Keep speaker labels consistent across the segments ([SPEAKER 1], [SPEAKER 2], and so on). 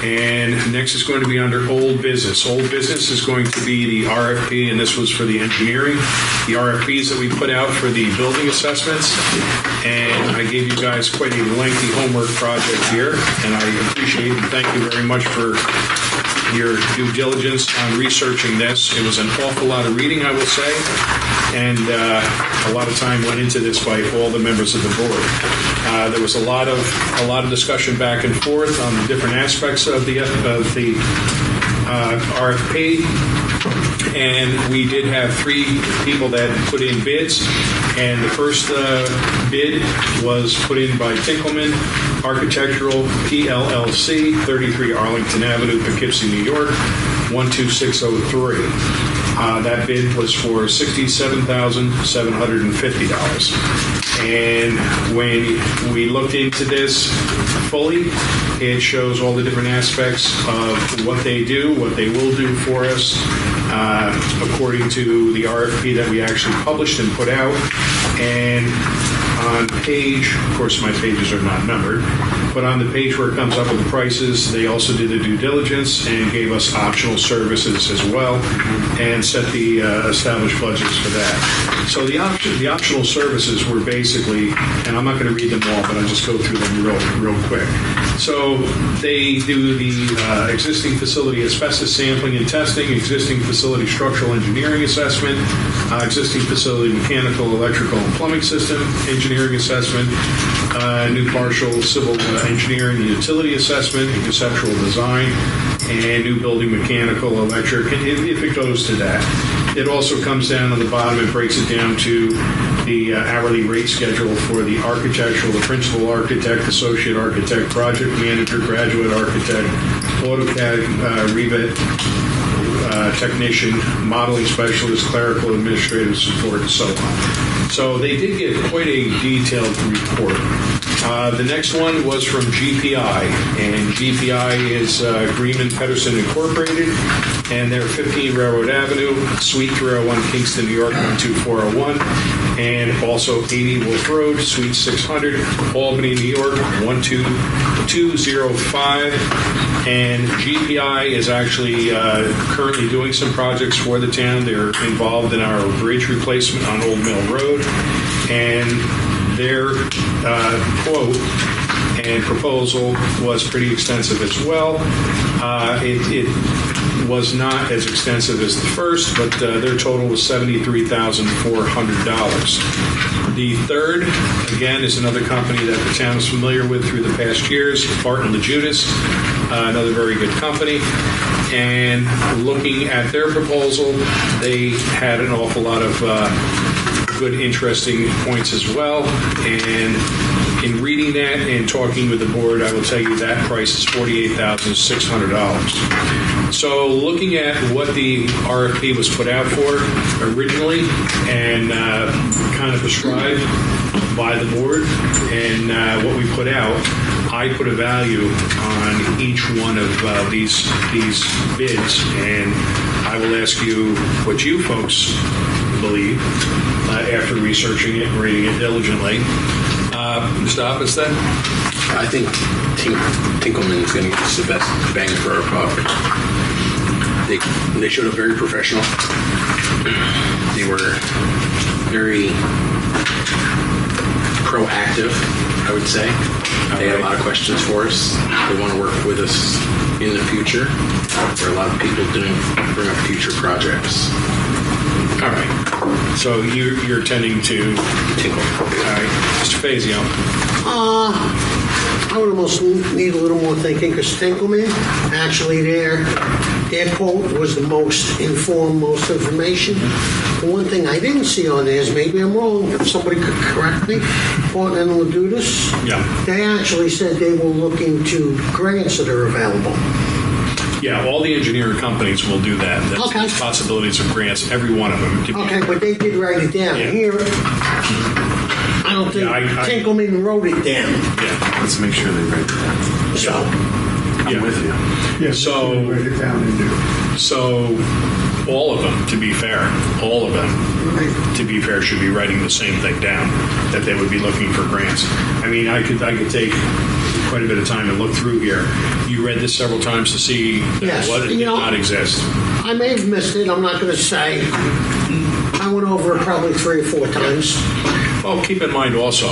[SPEAKER 1] And next is going to be under Old Business. Old Business is going to be the RFP, and this was for the engineering, the RFPs that we put out for the building assessments. And I gave you guys quite a lengthy homework project here, and I appreciate and thank you very much for your due diligence on researching this. It was an awful lot of reading, I will say, and a lot of time went into this by all the members of the board. There was a lot of discussion back and forth on the different aspects of the RFP, and we did have 3 people that put in bids. And the first bid was put in by Tinkelman Architectural PLLC, 33 Arlington Avenue, Poughkeepsie, New York, 12603. That bid was for $67,750. And when we looked into this fully, it shows all the different aspects of what they do, what they will do for us, according to the RFP that we actually published and put out. And on page, of course my pages are not numbered, but on the page where it comes up with the prices, they also did the due diligence and gave us optional services as well, and set the established budgets for that. So the optional services were basically, and I'm not going to read them all, but I'll just go through them real quick. So they do the existing facility asbestos sampling and testing, existing facility structural engineering assessment, existing facility mechanical, electrical, and plumbing system engineering assessment, new partial civil engineering and utility assessment and conceptual design, and new building mechanical, electric, if it goes to that. It also comes down on the bottom and breaks it down to the hourly rate schedule for the architectural, the principal architect, associate architect, project manager, graduate architect, AutoCAD, Revit technician, modeling specialist, clerical, administrative support, and so on. So they did get quite a detailed report. The next one was from GPI, and GPI is Greenman Pedersen Incorporated, and they're 15 Railroad Avenue, Suite 301, Kingston, New York, 12401, and also 80 Wolf Road, Suite 600, Albany, New York, 12205. And GPI is actually currently doing some projects for the town. They're involved in our bridge replacement on Old Mill Road, and their quote and proposal was pretty extensive as well. It was not as extensive as the first, but their total was $73,400. The third, again, is another company that the town is familiar with through the past years, Barton LaJudas, another very good company. And looking at their proposal, they had an awful lot of good, interesting points as well. And in reading that and talking with the board, I will tell you that price is $48,600. So looking at what the RFP was put out for originally and kind of prescribed by the board and what we put out, I put a value on each one of these bids, and I will ask you what you folks believe after researching it and reading it diligently. Mr. Oppenstein?
[SPEAKER 2] I think Tinkelman is going to give us the best bang for our buck. They showed up very professional. They were very proactive, I would say. They had a lot of questions for us. They want to work with us in the future. There are a lot of people doing bring up future projects.
[SPEAKER 1] All right. So you're tending to
[SPEAKER 2] Tinkle.
[SPEAKER 1] All right. Mr. Fazio.
[SPEAKER 3] I would almost need a little more thinking, because Tinkelman, actually their quote was the most informed, most information. The one thing I didn't see on there is, maybe I'm wrong, if somebody could correct me, Barton and LaJudas, they actually said they were looking to grants that are available.
[SPEAKER 1] Yeah, all the engineering companies will do that. There's possibilities of grants, every one of them.
[SPEAKER 3] Okay, but they did write it down.
[SPEAKER 1] Yeah.
[SPEAKER 3] Here, I don't think Tinkelman wrote it down.
[SPEAKER 1] Yeah.
[SPEAKER 4] Let's make sure they write it down.
[SPEAKER 3] So,
[SPEAKER 4] I'm with you.
[SPEAKER 5] Yes,
[SPEAKER 1] So-
[SPEAKER 5] write it down and do.
[SPEAKER 1] So all of them, to be fair, all of them, to be fair, should be writing the same thing down, that they would be looking for grants. I mean, I could take quite a bit of time and look through here. You read this several times to see
[SPEAKER 3] Yes,
[SPEAKER 1] what did not exist.
[SPEAKER 3] I may have missed it. I'm not going to say. I went over it probably 3 or 4 times.
[SPEAKER 1] Well, keep in mind also,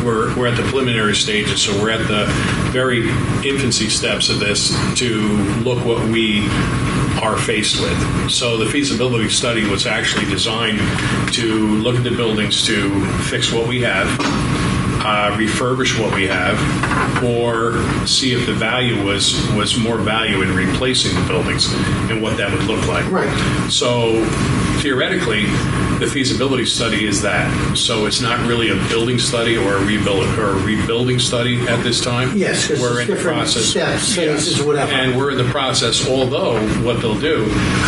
[SPEAKER 1] we're at the preliminary stages, so we're at the very infancy steps of this to look what we are faced with. So the feasibility study was actually designed to look at the buildings to fix what we have, refurbish what we have, or see if the value was more value in replacing the buildings and what that would look like.
[SPEAKER 3] Right.
[SPEAKER 1] So theoretically, the feasibility study is that. So it's not really a building study or a rebuilding study at this time.
[SPEAKER 3] Yes, because
[SPEAKER 1] we're
[SPEAKER 3] it's
[SPEAKER 1] in the
[SPEAKER 3] different
[SPEAKER 1] process.
[SPEAKER 3] steps, phases, whatever.
[SPEAKER 1] And we're in the process. Although what they'll do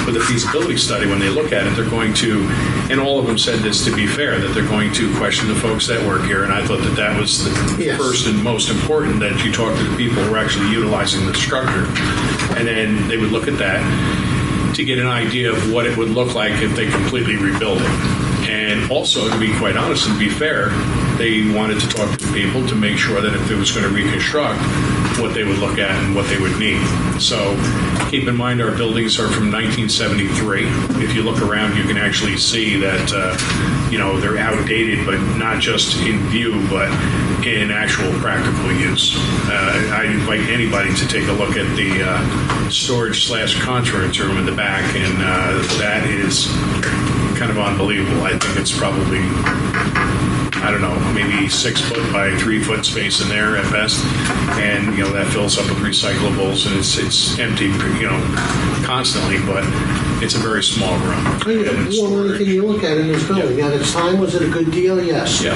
[SPEAKER 1] with the feasibility study, when they look at it, they're going to, and all of them said this to be fair, that they're going to question the folks that work here. And I thought that was the
[SPEAKER 3] Yes.
[SPEAKER 1] first and most important, that you talk to the people who are actually utilizing the structure, and then they would look at that to get an idea of what it would look like if they completely rebuild it. And also, to be quite honest and be fair, they wanted to talk to the people to make sure that if they was going to reconstruct, what they would look at and what they would need. So keep in mind our buildings are from 1973. If you look around, you can actually see that, they're outdated, but not just in view, but in actual practical use. I invite anybody to take a look at the storage/conference room in the back, and that is kind of unbelievable. I think it's probably, I don't know, maybe 6 foot by 3 foot space in there at best, and that fills up with recyclables, and it's empty, constantly, but it's a very small room.
[SPEAKER 3] Well, anything you look at in this building, at its time, was it a good deal? Yes.
[SPEAKER 1] Yeah,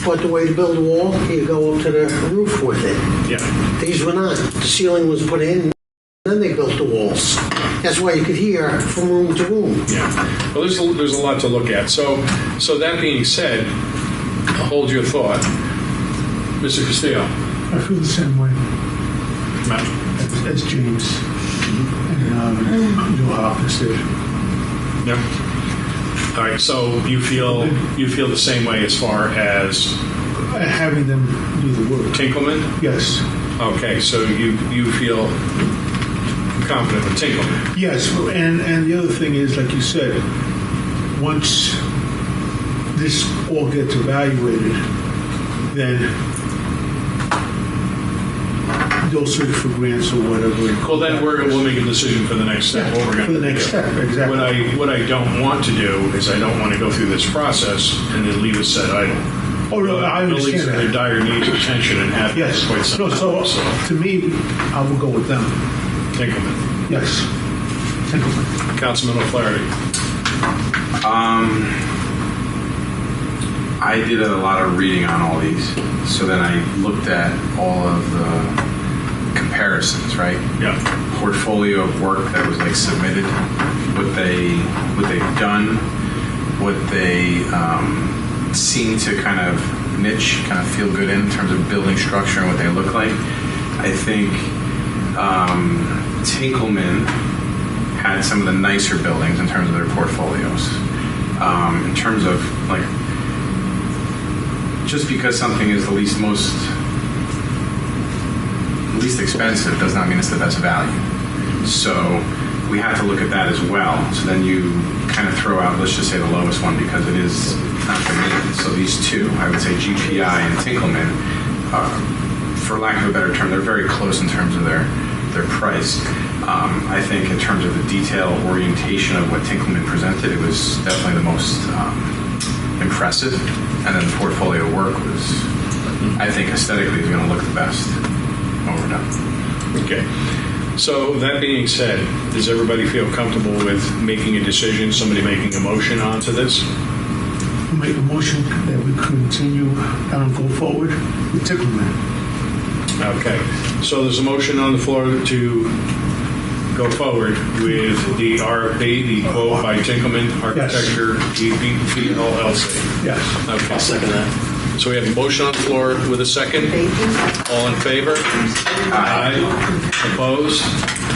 [SPEAKER 3] But the way to build a wall, you go up to the roof with it.
[SPEAKER 1] yeah.
[SPEAKER 3] These were not. The ceiling was put in, then they built the walls. That's why you could hear from room to room.
[SPEAKER 1] Yeah. Well, there's a lot to look at. So that being said, hold your thought, Mr. Castillo.
[SPEAKER 4] I feel the same way as James and Joe Hopkins did.
[SPEAKER 1] Yep. All right. So you feel the same way as far as
[SPEAKER 4] Having them do the work.
[SPEAKER 1] Tinkleman?
[SPEAKER 4] Yes.
[SPEAKER 1] Okay. So you feel confident with Tinkleman?
[SPEAKER 4] Yes, and the other thing is, like you said, once this all gets evaluated, then they'll search for grants or whatever.
[SPEAKER 1] Well, then we'll make a decision for the next step. What we're going
[SPEAKER 4] For
[SPEAKER 1] to
[SPEAKER 4] the next step, exactly.
[SPEAKER 1] What I don't want to do is I don't want to go through this process and then leave it set idle.
[SPEAKER 4] Oh, no, I
[SPEAKER 1] Buildings
[SPEAKER 4] understand
[SPEAKER 1] are in
[SPEAKER 4] that.
[SPEAKER 1] dire need of attention and have
[SPEAKER 4] Yes.
[SPEAKER 1] for quite some
[SPEAKER 4] No,
[SPEAKER 1] time.
[SPEAKER 4] so to me, I will go with them.
[SPEAKER 1] Tinkleman.
[SPEAKER 4] Yes. Tinkleman.
[SPEAKER 1] Councilman O'Flaherty.
[SPEAKER 5] I did a lot of reading on all these, so then I looked at all of the comparisons, right?
[SPEAKER 1] Yeah.
[SPEAKER 5] Portfolio of work that was like submitted, what they've done, what they seem to kind of niche, kind of feel good in terms of building structure and what they look like. I think Tinkleman had some of the nicer buildings in terms of their portfolios. In terms of like, just because something is the least expensive does not mean it's the best value. So we have to look at that as well. So then you kind of throw out, let's just say the lowest one because it is not the main. So these two, I would say GPI and Tinkleman, for lack of a better term, they're very close in terms of their price. I think in terms of the detail orientation of what Tinkleman presented, it was definitely the most impressive. And then the portfolio work was, I think aesthetically is going to look the best when we're done.
[SPEAKER 1] Okay. So that being said, does everybody feel comfortable with making a decision, somebody making a motion onto this?
[SPEAKER 4] We'll make a motion that we continue and go forward with Tinkleman.
[SPEAKER 1] Okay. So there's a motion on the floor to go forward with the RFP, the quote by Tinkleman Architecture, EPP, LLC.
[SPEAKER 4] Yes.
[SPEAKER 1] Okay.
[SPEAKER 2] I'll second that.
[SPEAKER 1] So we have a motion on the floor with a second. All in favor? Aye. Opposed?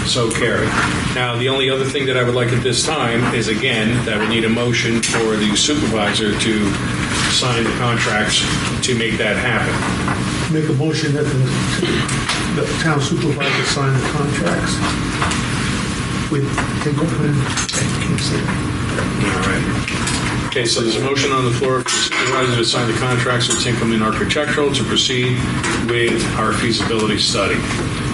[SPEAKER 1] So carried. Now, the only other thing that I would like at this time is, again, that we need a motion for the supervisor to sign the contracts to make that happen.
[SPEAKER 4] Make a motion that the town supervisor sign the contracts with Tinkleman. I can't say that.
[SPEAKER 1] All right. Okay, so there's a motion on the floor for the supervisor to sign the contracts with Tinkelman Architectural to proceed with our feasibility study.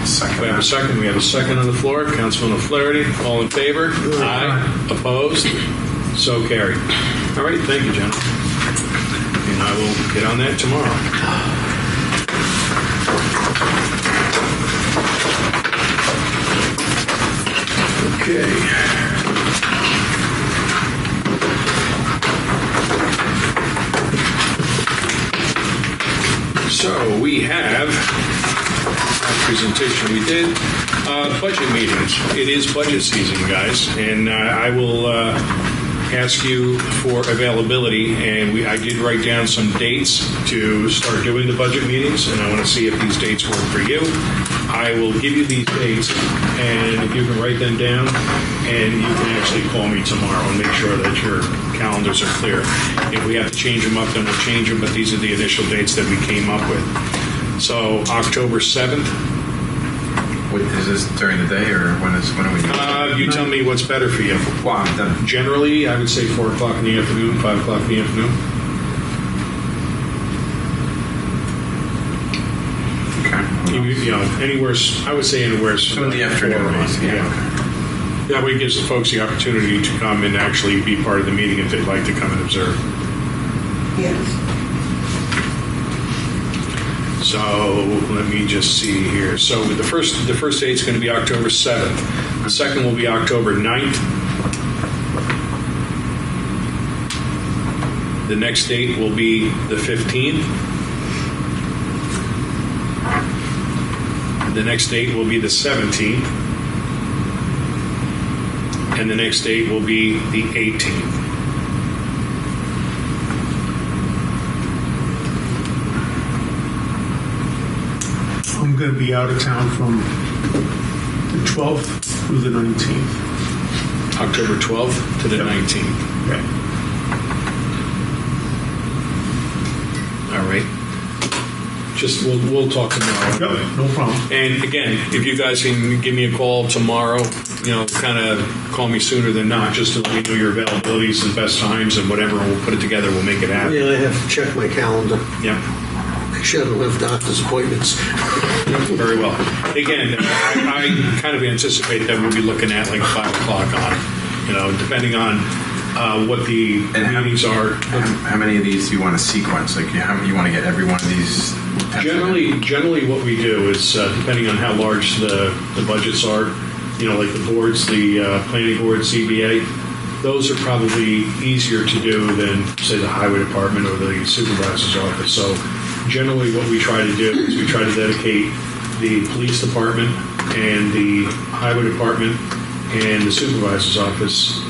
[SPEAKER 5] Second.
[SPEAKER 1] We have a second. We have a second on the floor. Councilman O'Flaherty, all in favor? Aye. Opposed? So carried. All right, thank you, gentlemen. And I will get on that tomorrow. Okay. So we have that presentation we did. Budget meetings. It is budget season, guys, and I will ask you for availability. And I did write down some dates to start doing the budget meetings, and I want to see if these dates work for you. I will give you these dates, and if you can write them down, and you can actually call me tomorrow and make sure that your calendars are clear. If we have to change them up, then we'll change them, but these are the initial dates that we came up with. So October 7th.
[SPEAKER 5] Is this during the day or when are we?
[SPEAKER 1] You tell me what's better for you.
[SPEAKER 5] Well, I'm done.
[SPEAKER 1] Generally, I would say 4 o'clock in the afternoon, 5 o'clock in the afternoon.
[SPEAKER 5] Okay.
[SPEAKER 1] You know, anywhere, I would say anywhere.
[SPEAKER 5] So in the afternoon,
[SPEAKER 1] 4 o'clock,
[SPEAKER 5] yeah.
[SPEAKER 1] yeah. That way it gives the folks the opportunity to come and actually be part of the meeting if they'd like to come and observe.
[SPEAKER 6] Yes.
[SPEAKER 1] So let me just see here. So the first date is going to be October 7th. The second will be October 9th. The next date will be the 15th. The next date will be the 17th. And the next date will be the 18th.
[SPEAKER 4] I'm going to be out of town from the 12th through the 19th.
[SPEAKER 1] October 12th to the 19th.
[SPEAKER 4] Okay.
[SPEAKER 1] All right. Just we'll talk tomorrow.
[SPEAKER 4] Yep, no problem.
[SPEAKER 1] And again, if you guys can give me a call tomorrow, you know, kind of call me sooner than not, just to let me know your availabilities and best times and whatever, and we'll put it together. We'll make it happen.
[SPEAKER 3] Yeah, I have to check my calendar.
[SPEAKER 1] Yep.
[SPEAKER 3] Make sure I don't have doctor's appointments.
[SPEAKER 1] Very well. Again, I kind of anticipated that we'll be looking at like 5 o'clock on, you know, depending on what the meetings are.
[SPEAKER 5] How many of these do you want to sequence? Like, how many you want to get every one of these?
[SPEAKER 1] Generally, what we do is depending on how large the budgets are, you know, like the boards, the planning board, CBA, those are probably easier to do than, say, the highway department or the supervisor's office. So generally what we try to do is we try to dedicate the police department and the highway department and the supervisor's office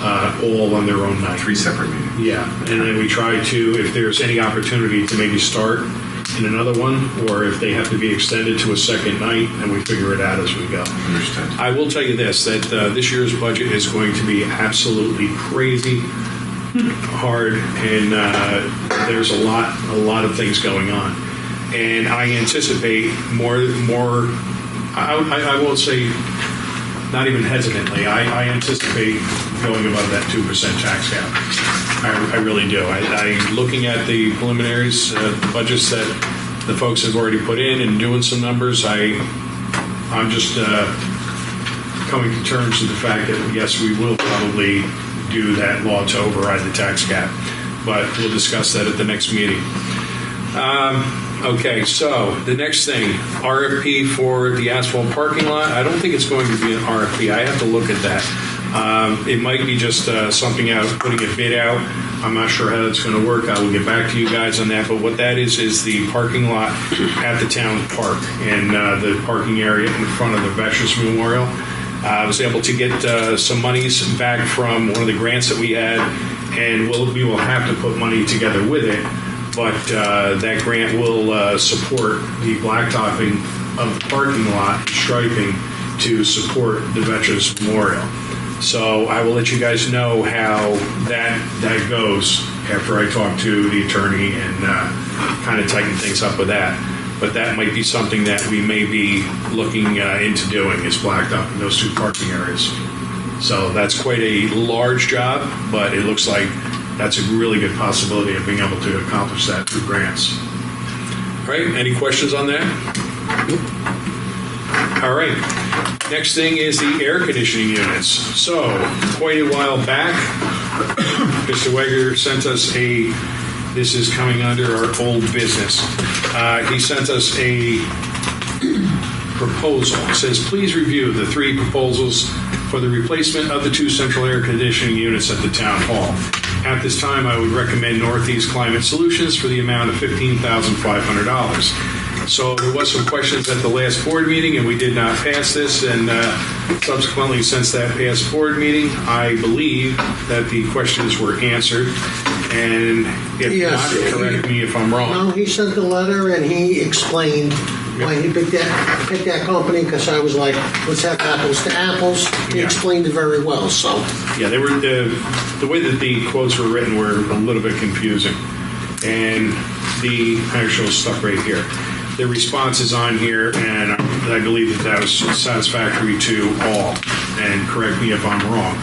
[SPEAKER 1] all on their own night.
[SPEAKER 5] 3 separate meetings.
[SPEAKER 1] Yeah, and then we try to, if there's any opportunity to maybe start in another one, or if they have to be extended to a second night, and we figure it out as we go.
[SPEAKER 5] Understood.
[SPEAKER 1] I will tell you this, that this year's budget is going to be absolutely crazy hard, and there's a lot of things going on. And I anticipate more I won't say, not even hesitantly, I anticipate going above that 2% tax cap. I really do. Looking at the preliminaries, the budgets that the folks have already put in and doing some numbers, I'm just coming to terms with the fact that, yes, we will probably do that law to override the tax cap. But we'll discuss that at the next meeting. Okay, so the next thing, RFP for the asphalt parking lot. I don't think it's going to be an RFP. I have to look at that. It might be just something out, putting a bid out. I'm not sure how that's going to work. I will get back to you guys on that. But what that is the parking lot at the town park and the parking area in front of the Veterans Memorial. I was able to get some monies back from one of the grants that we had, and we will have to put money together with it but that grant will support the blacktopping of the parking lot and striping to support the Veterans Memorial. So I will let you guys know how that goes after I talk to the attorney and kind of tighten things up with that. But that might be something that we may be looking into doing, is blacktopping those two parking areas. So that's quite a large job, but it looks like that's a really good possibility of being able to accomplish that through grants. All right, any questions on that? All right. Next thing is the air conditioning units. So, quite a while back, Mr. Weger sent us this is coming under our old business. He sent us a proposal. It says, please review the 3 proposals for the replacement of the 2 central air conditioning units at the town hall. At this time, I would recommend Northeast Climate Solutions for the amount of $15,500. So there was some questions at the last board meeting, and we did not pass this. And subsequently, since that past board meeting, I believe that the questions were answered. And if
[SPEAKER 3] Yes.
[SPEAKER 1] not, correct me if I'm wrong.
[SPEAKER 3] No, he sent the letter and he explained why he picked that company, because I was like, let's have apples to apples. He
[SPEAKER 1] Yeah.
[SPEAKER 3] explained it very well, so.
[SPEAKER 1] Yeah, they were the way that the quotes were written were a little bit confusing, and the actual stuff right here, the response is on here, and I believe that was satisfactory to all. And correct me if I'm wrong,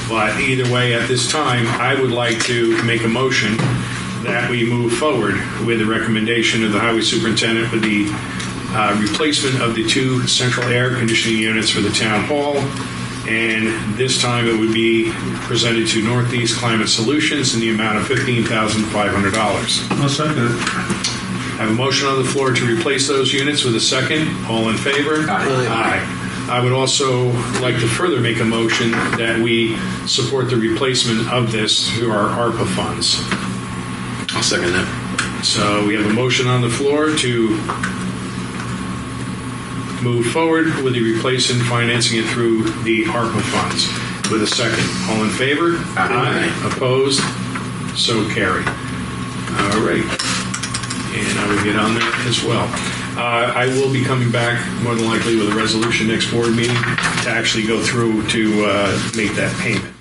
[SPEAKER 1] but either way, at this time, I would like to make a motion that we move forward with the recommendation of the highway superintendent for the replacement of the 2 central air conditioning units for the town hall. And this time it would be presented to Northeast Climate Solutions in the amount of $15,500.
[SPEAKER 4] I'll second it.
[SPEAKER 1] I have a motion on the floor to replace those units with a second. All in favor?
[SPEAKER 3] Aye.
[SPEAKER 1] I would also like to further make a motion that we support the replacement of this through our ARPA funds.
[SPEAKER 2] I'll second that.
[SPEAKER 1] So we have a motion on the floor to move forward with the replacement, financing it through the ARPA funds. With a second. All in favor?
[SPEAKER 2] Aye.
[SPEAKER 1] Opposed? So carried. All right. And I will get on that as well. I will be coming back more than likely with a resolution next board meeting to actually go through to make that payment.